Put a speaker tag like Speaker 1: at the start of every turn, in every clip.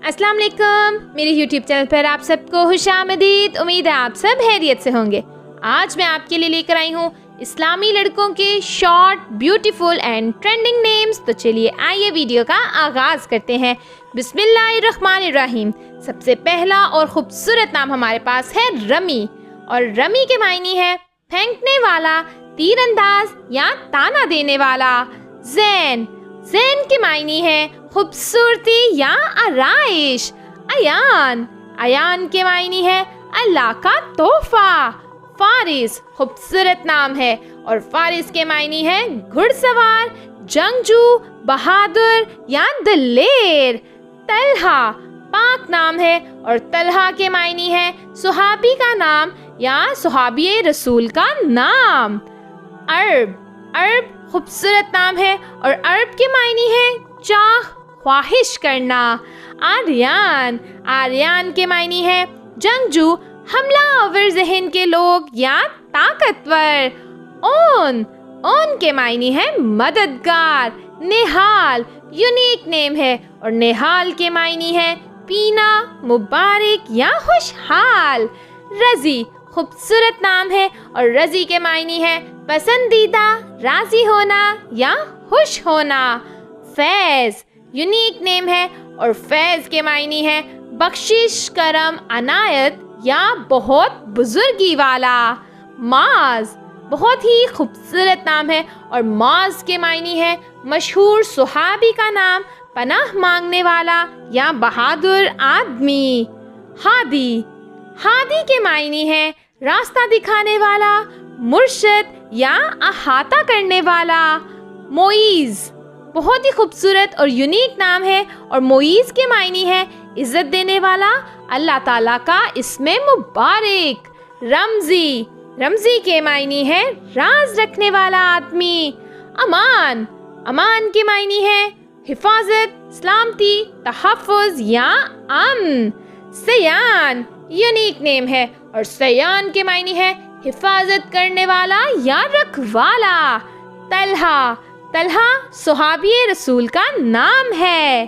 Speaker 1: अस्सलाम वालेकुम, मेरे यूट्यूब चैनल पर आप सबको खुशामदीद। उम्मीद है आप सब खैरियत से होंगे। आज मैं आपके लिए लेकर आई हूँ इस्लामी लड़कों के short, beautiful and trending names. तो चलिए आइए वीडियो का आगाज़ करते हैं। बिस्मिल्लाहिर्रहमानिर्रहीम। सबसे पहला और ख़ूबसूरत नाम हमारे पास है रमी, और रमी के मायने है फेंकने वाला, तीरंदाज या ताना देने वाला। जैन, जैन के मायने है खूबसूरती या आराइश। अयान, अयान के मायने है अल्लाह का तोहफा। फारिस, खूबसूरत नाम है और फारिस के मायने है घुड़सवार, जंगजू, बहादुर या दिलेर। तलहा, पाक नाम है और तलहा के मायने है सुहाबी का नाम या सुहाबी रसूल का नाम। अरब, अरब खूबसूरत नाम है और अरब के मायने है चाह, ख्वाहिश करना। आर्यान, आर्यान के मायने है जंगजू, हमला आवर जहन के लोग या ताकतवर। ओन, ओन के मायने है मददगार। निहाल, यूनिक नेम है और निहाल के मायने है पीना, मुबारक या खुशहाल। रजी, खूबसूरत नाम है और रजी के मायने है पसंदीदा, राजी होना या खुश होना। फैज़, यूनिक नेम है और फैज़ के मायने है बख्शिश, करम, अनायत या बहुत बुजुर्गी वाला। माज, बहुत ही खूबसूरत नाम है और माज के मायने है मशहूर सुहाबी का नाम, पनाह मांगने वाला या बहादुर आदमी। हादी, हादी के मायने है रास्ता दिखाने वाला, मुर्शिद या अहाता करने वाला। मोईज़, बहुत ही खूबसूरत और यूनिक नाम है और मोईज़ के मायने है इज़्ज़त देने वाला, अल्लाह ताला का इसमें मुबारक। रमज़ी, रमज़ी के मायने है राज रखने वाला आदमी। अमान, अमान के मायने है हिफाजत, सलामती, तहफ़्फ़ुज़ या अमन। सयान, यूनिक नेम है और सयान के मायने है हिफाजत करने वाला या रखवाला। तलहा, तलहा सुहाबी रसूल का नाम है।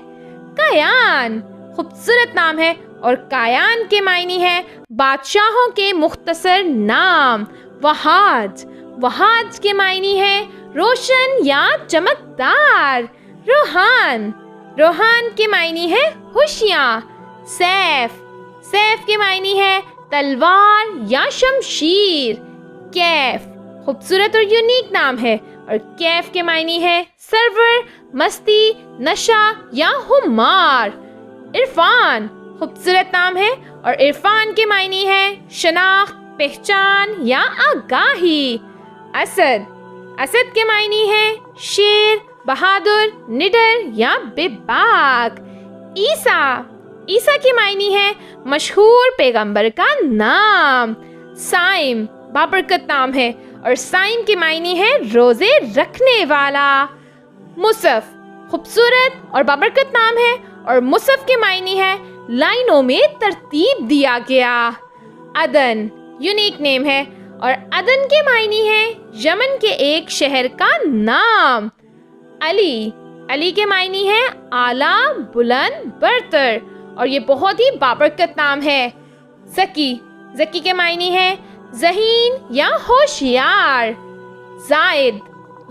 Speaker 1: कायान, खूबसूरत नाम है और कायान के मायने है बादशाहों के मुख्तसर नाम। वहाज, वहाज के मायने है रोशन या चमकदार। रोहान, रोहान के मायने है खुशियाँ। सैफ, सैफ के मायने है तलवार या शमशीर। कैफ, खूबसूरत और यूनिक नाम है और कैफ के मायने है सरवर, मस्ती, नशा या हुमार। इरफान, खूबसूरत नाम है और इरफान के मायने है शनाख्त, पहचान या आगाही। असद, असद के मायने है शेर, बहादुर, निडर या बेबाक। ईसा, ईसा के मायने है मशहूर पैगंबर का नाम। साइम, बाबरकत नाम है और साइम के मायने है रोजे रखने वाला। मुसफ, खूबसूरत और बाबरकत नाम है और मुसफ के मायने है लाइनों में तरतीब दिया गया। अदन, यूनिक नेम है और अदन के मायने है यमन के एक शहर का नाम। अली, अली के मायने है आला, बुलंद, बरतर और ये बहुत ही बाबरकत नाम है। ज़की, ज़की के मायने है ज़हीन या होशियार। ज़ायद,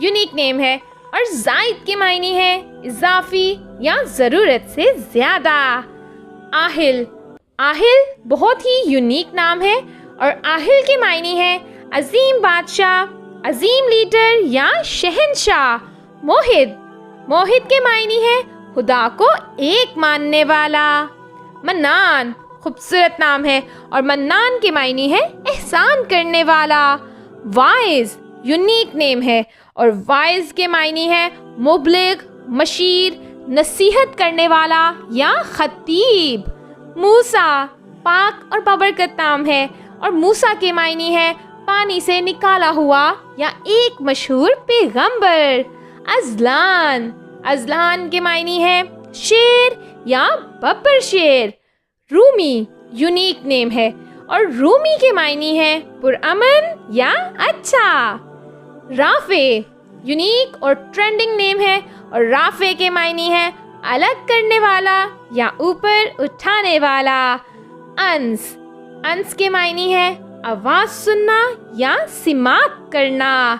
Speaker 1: यूनिक नेम है और ज़ायद के मायने है इजाफी या ज़रूरत से ज़्यादा। आहिल, आहिल बहुत ही यूनिक नाम है और आहिल के मायने है अजीम बादशाह, अजीम लीडर या शहनशाह। मोहिद, मोहिद के मायने है खुदा को एक मानने वाला। मन्नान, खूबसूरत नाम है और मन्नान के मायने है एहसान करने वाला। वाइज, यूनिक नेम है और वाइज के मायने है मुबलिग, मशीर, नसीहत करने वाला या खतीब। मूसा, पाक और बाबरकत नाम है और मूसा के मायने है पानी से निकाला हुआ या एक मशहूर पैगंबर। अजलान, अजलान के मायने है शेर या बब्बर शेर। रूमी, यूनिक नेम है और रूमी के मायने है पुरअमन या अच्छा। राफे, यूनिक और ट्रेंडिंग नेम है और राफे के मायने है الگ کرنے والا یا اوپر اٹھانے والا. انس. انس کے معنی ہے آواز سننا یا سماعت کرنا.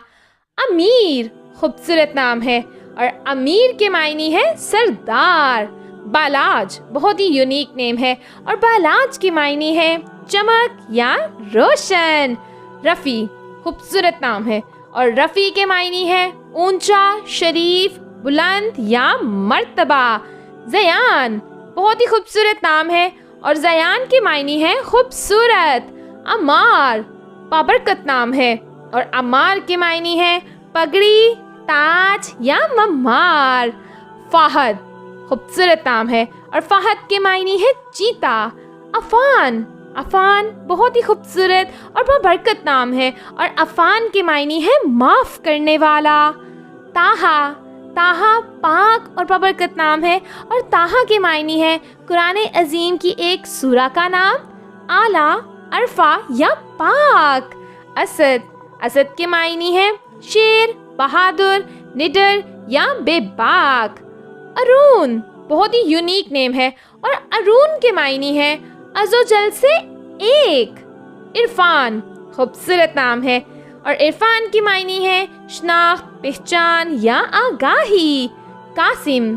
Speaker 1: امیر خوبصورت نام ہے اور امیر کے معنی ہے سردار. بالاج بہت ہی یونیک نیم ہے اور بالاج کے معنی ہے چمک یا روشن. رفیع خوبصورت نام ہے اور رفیع کے معنی ہے اونچا، شریف، بلند یا مرتبہ. زیان بہت ہی خوبصورت نام ہے اور زیان کے معنی ہے خوبصورت. عمار بابرکت نام ہے اور عمار کے معنی ہے پگڑی، تاج یا ممار. فہد خوبصورت نام ہے اور فہد کے معنی ہے چیتا. عفان. عفان بہت ہی خوبصورت اور بابرکت نام ہے اور عفان کے معنی ہے معاف کرنے والا. طٰہٰ. طٰہٰ پاک اور بابرکت نام ہے اور طٰہٰ کے معنی ہے قرآن عظیم کی ایک سورہ کا نام، اعلیٰ، عرفہ یا پاک. اسد. اسد کے معنی ہے شیر، بہادر، نڈر یا بے باک. ارون بہت ہی یونیک نیم ہے اور ارون کے معنی ہے عزوجل سے ایک. عرفان خوبصورت نام ہے اور عرفان کی معنی ہے شناخت، پہچان یا آگاہی. قاسم.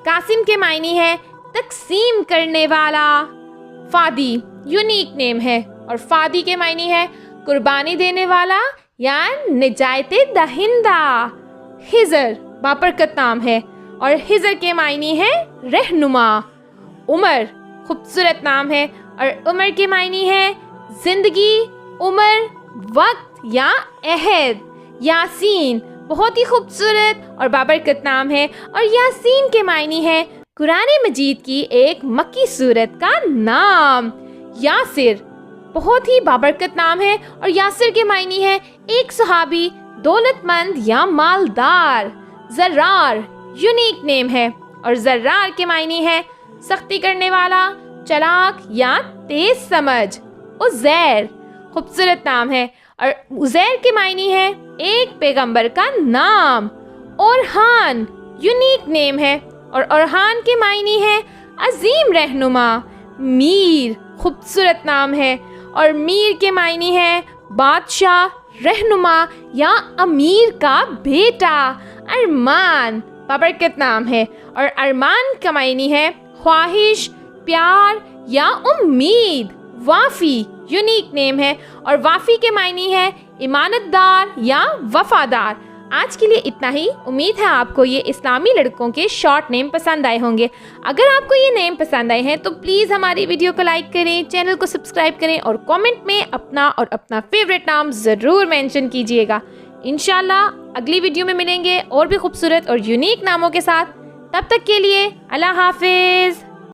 Speaker 1: قاسم کے معنی ہے تقسیم کرنے والا. فادی یونیک نیم ہے اور فادی کے معنی ہے قربانی دینے والا یا نجات دہندہ. خضر بابرکت نام ہے اور خضر کے معنی ہے رہنما. عمر خوبصورت نام ہے اور عمر کے معنی ہے زندگی، عمر، وقت یا عہد. یاسین بہت ہی خوبصورت اور بابرکت نام ہے اور یاسین کے معنی ہے قرآن مجید کی ایک مکی سورت کا نام. یاسر بہت ہی بابرکت نام ہے اور یاسر کے معنی ہے ایک صحابی، دولت مند یا مالدار. زرار یونیک نیم ہے اور زرار کے معنی ہے سختی کرنے والا، چلاک یا تیز سمجھ. عزیر خوبصورت نام ہے اور عزیر کے معنی ہے ایک پیغمبر کا نام. اورحان یونیک نیم ہے اور اورحان کے معنی ہے عظیم رہنما. میر خوبصورت نام ہے اور میر کے معنی ہے بادشاہ، رہنما یا امیر کا بیٹا. ارمان بابرکت نام ہے اور ارمان کا معنی ہے خواہش، پیار یا امید. وافی یونیک نیم ہے اور وافی کے معنی ہے امانت دار یا وفادار. آج کے لیے اتنا ہی. امید ہے آپ کو یہ اسلامی لڑکوں کے شارٹ نیم پسند آئے ہوں گے. اگر آپ کو یہ نیم پسند آئے ہیں تو پلیز ہماری ویڈیو کو لائک کریں، چینل کو سبسکرائب کریں اور کامنٹ میں اپنا فیوریٹ نام ضرور مینشن کیجیے گا. انشاءاللہ اگلی ویڈیو میں ملیں گے اور بھی خوبصورت اور یونیک ناموں کے ساتھ. تب تک کے لیے اللہ حافظ.